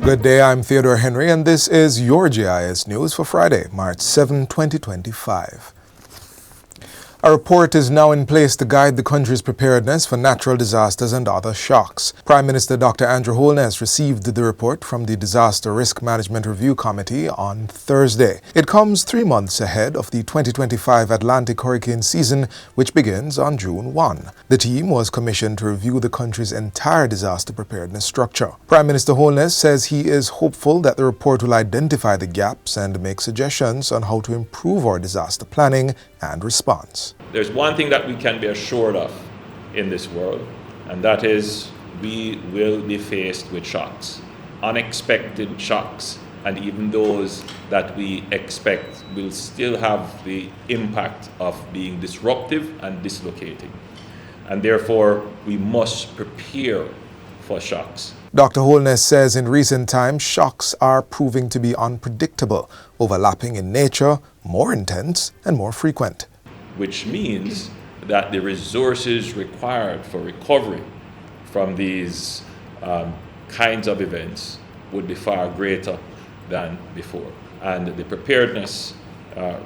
Good day, I'm Theodore Henry, and this is your JIS News for Friday, March 7, 2025. A report is now in place to guide the country's preparedness for natural disasters and other shocks. Prime Minister Dr. Andrew Holness received the report from the Disaster Risk Management Review Committee on Thursday. It comes 3 months ahead of the 2025 Atlantic hurricane season, which begins on June 1. The team was commissioned to review the country's entire disaster preparedness structure. Prime Minister Holness says he is hopeful that the report will identify the gaps and make suggestions on how to improve our disaster planning and response. There's one thing that we can be assured of in this world, and that is we will be faced with shocks, unexpected shocks, and even those that we expect will still have the impact of being disruptive and dislocating. And therefore, we must prepare for shocks. Dr. Holness says in recent times, shocks are proving to be unpredictable, overlapping in nature, more intense, and more frequent. Which means that the resources required for recovery from these kinds of events would be far greater than before. And the preparedness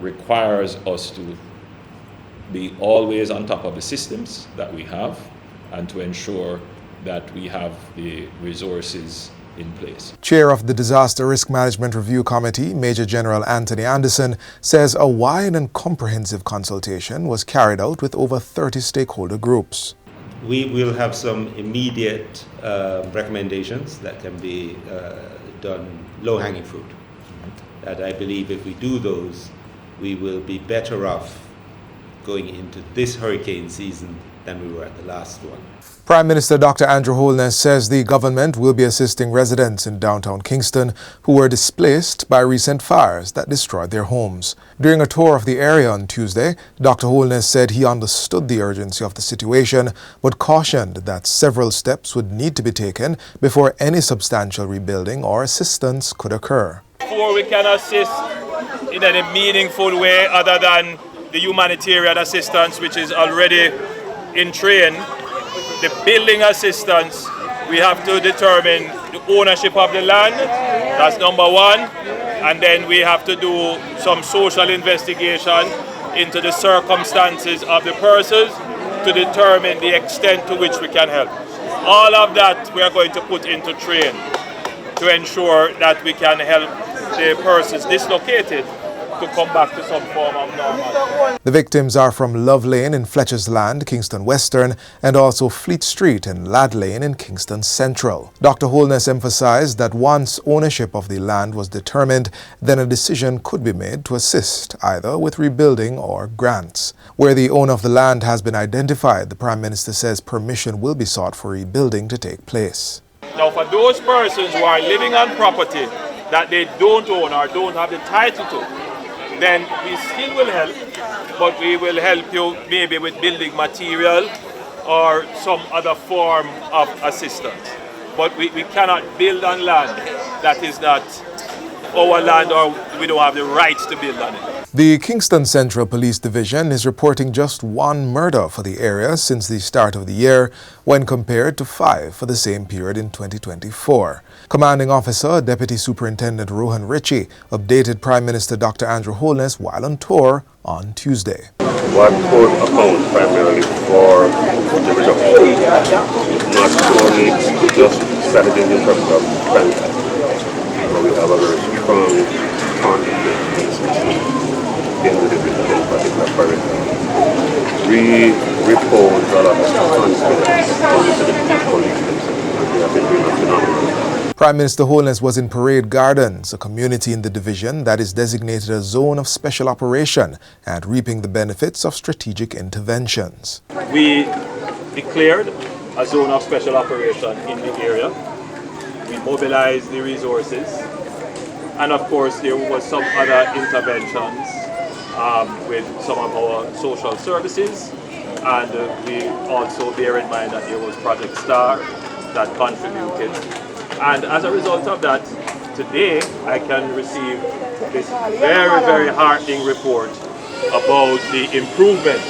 requires us to be always on top of the systems that we have and to ensure that we have the resources in place. Chair of the Disaster Risk Management Review Committee, Major General Anthony Anderson, says a wide and comprehensive consultation was carried out with over 30 stakeholder groups. We will have some immediate recommendations that can be done, low-hanging fruit. That I believe if we do those, we will be better off going into this hurricane season than we were at the last one. Prime Minister Dr. Andrew Holness says the government will be assisting residents in downtown Kingston who were displaced by recent fires that destroyed their homes. During a tour of the area on Tuesday, Dr. Holness said he understood the urgency of the situation, but cautioned that several steps would need to be taken before any substantial rebuilding or assistance could occur. Before we can assist in any meaningful way other than the humanitarian assistance which is already in train, the building assistance, we have to determine the ownership of the land, that's number one, and then we have to do some social investigation into the circumstances of the persons to determine the extent to which we can help. All of that we are going to put into train to ensure that we can help the persons dislocated to come back to some form of normality. The victims are from Love Lane in Fletcher's Land, Kingston Western, and also Fleet Street and Lad Lane in Kingston Central. Dr. Holness emphasized that once ownership of the land was determined, then a decision could be made to assist, either with rebuilding or grants. Where the owner of the land has been identified, the Prime Minister says permission will be sought for rebuilding to take place. Now for those persons who are living on property that they don't own or don't have the title to, then we still will help, but we will help you maybe with building material or some other form of assistance. But we cannot build on land that is not our land or we don't have the rights to build on it. The Kingston Central Police Division is reporting just 1 murder for the area since the start of the year, when compared to 5 for the same period in 2024. Commanding Officer Deputy Superintendent Rohan Ritchie updated Prime Minister Dr. Andrew Holness while on tour on Tuesday. What could account primarily for the reduction, not only just strategies in terms of crime, but we have a very strong conflict in particular hurricane. We repose a lot of confidence into the police, and we have been doing a phenomenal. Prime Minister Holness was in Parade Gardens, a community in the division that is designated a zone of special operation and reaping the benefits of strategic interventions. We declared a zone of special operation in the area. We mobilized the resources, and of course there was some other interventions with some of our social services, and we also bear in mind that there was Project STAR that contributed. And as a result of that, today I can receive this very, very heartening report about the improvements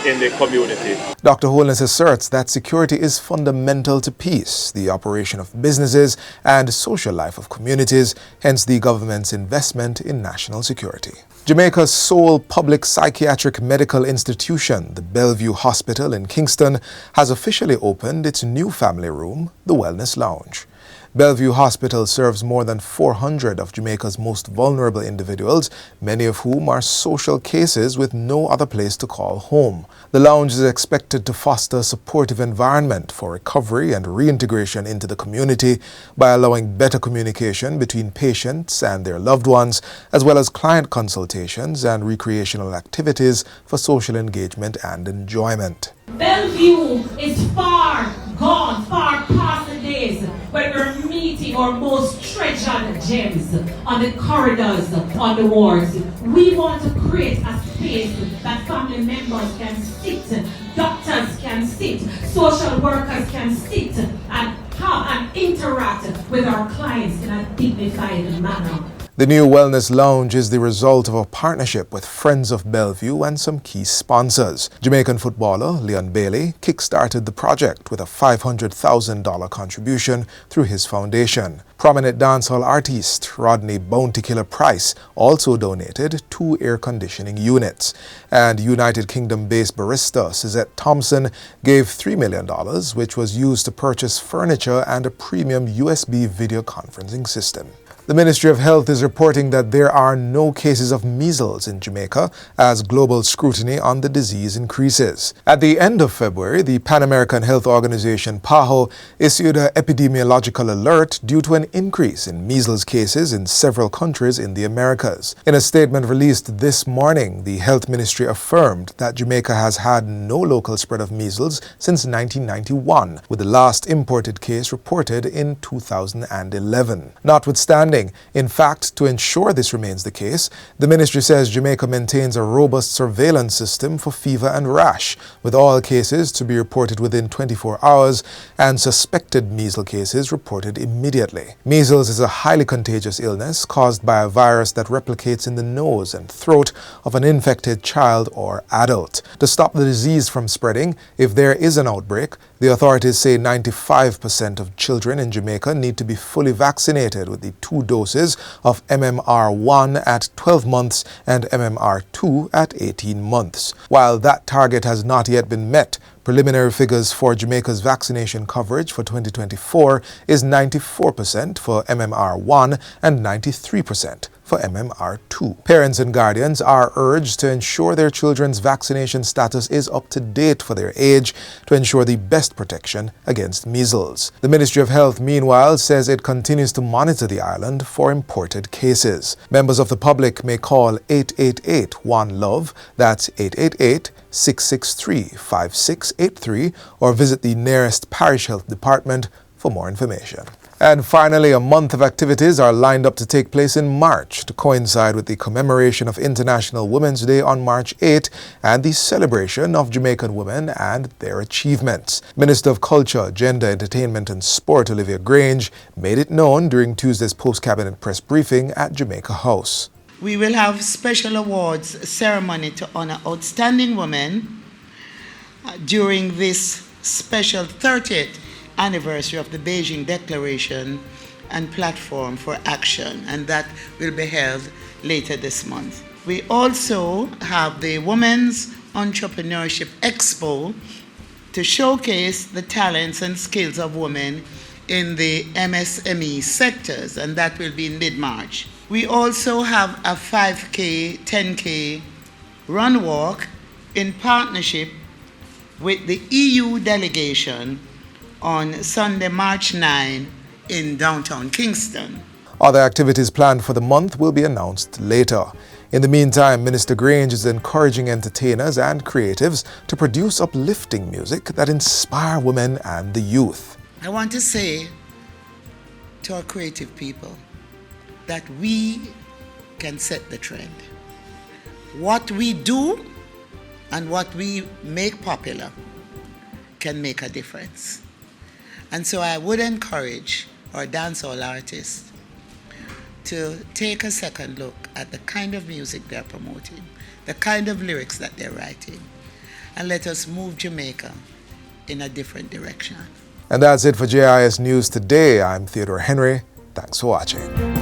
in the community. Dr. Holness asserts that security is fundamental to peace, the operation of businesses, and social life of communities, hence the government's investment in national security. Jamaica's sole public psychiatric medical institution, the Bellevue Hospital in Kingston, has officially opened its new family room, the Wellness Lounge. Bellevue Hospital serves more than 400 of Jamaica's most vulnerable individuals, many of whom are social cases with no other place to call home. The lounge is expected to foster a supportive environment for recovery and reintegration into the community by allowing better communication between patients and their loved ones, as well as client consultations and recreational activities for social engagement and enjoyment. Bellevue is far gone, far past the days when we're meeting our most treasured gems on the corridors, on the wards. We want to create a space that family members can sit, doctors can sit, social workers can sit and have and interact with our clients in a dignified manner. The new Wellness Lounge is the result of a partnership with Friends of Bellevue and some key sponsors. Jamaican footballer Leon Bailey kick-started the project with a $500,000 contribution through his foundation. Prominent dancehall artist Rodney Bounty Killer Price also donated 2 air conditioning units. And United Kingdom-based barista Suzette Thompson gave $3 million, which was used to purchase furniture and a premium USB video conferencing system. The Ministry of Health is reporting that there are no cases of measles in Jamaica as global scrutiny on the disease increases. At the end of February, the Pan American Health Organization, PAHO, issued an epidemiological alert due to an increase in measles cases in several countries in the Americas. In a statement released this morning, the Health Ministry affirmed that Jamaica has had no local spread of measles since 1991, with the last imported case reported in 2011. Notwithstanding, in fact, to ensure this remains the case, the ministry says Jamaica maintains a robust surveillance system for fever and rash, with all cases to be reported within 24 hours and suspected measles cases reported immediately. Measles is a highly contagious illness caused by a virus that replicates in the nose and throat of an infected child or adult. To stop the disease from spreading, if there is an outbreak, the authorities say 95% of children in Jamaica need to be fully vaccinated with the 2 doses of MMR1 at 12 months and MMR2 at 18 months. While that target has not yet been met, preliminary figures for Jamaica's vaccination coverage for 2024 is 94% for MMR1 and 93% for MMR2. Parents and guardians are urged to ensure their children's vaccination status is up to date for their age to ensure the best protection against measles. The Ministry of Health, meanwhile, says it continues to monitor the island for imported cases. Members of the public may call 888-1-LOVE, that's 888-663-5683, or visit the nearest parish health department for more information. And finally, a month of activities are lined up to take place in March to coincide with the commemoration of International Women's Day on March 8 and the celebration of Jamaican women and their achievements. Minister of Culture, Gender, Entertainment and Sport Olivia Grange made it known during Tuesday's post-cabinet press briefing at Jamaica House. We will have special awards ceremony to honor outstanding women during this special 30th anniversary of the Beijing Declaration and Platform for Action, and that will be held later this month. We also have the Women's Entrepreneurship Expo to showcase the talents and skills of women in the MSME sectors, and that will be in mid-March. We also have a 5K, 10K run walk in partnership with the EU delegation on Sunday, March 9 in downtown Kingston. Other activities planned for the month will be announced later. In the meantime, Minister Grange is encouraging entertainers and creatives to produce uplifting music that inspire women and the youth. I want to say to our creative people that we can set the trend. What we do and what we make popular can make a difference. And so I would encourage our dancehall artists to take a second look at the kind of music they're promoting, the kind of lyrics that they're writing, and let us move Jamaica in a different direction. And that's it for JIS News today. I'm Theodore Henry. Thanks for watching.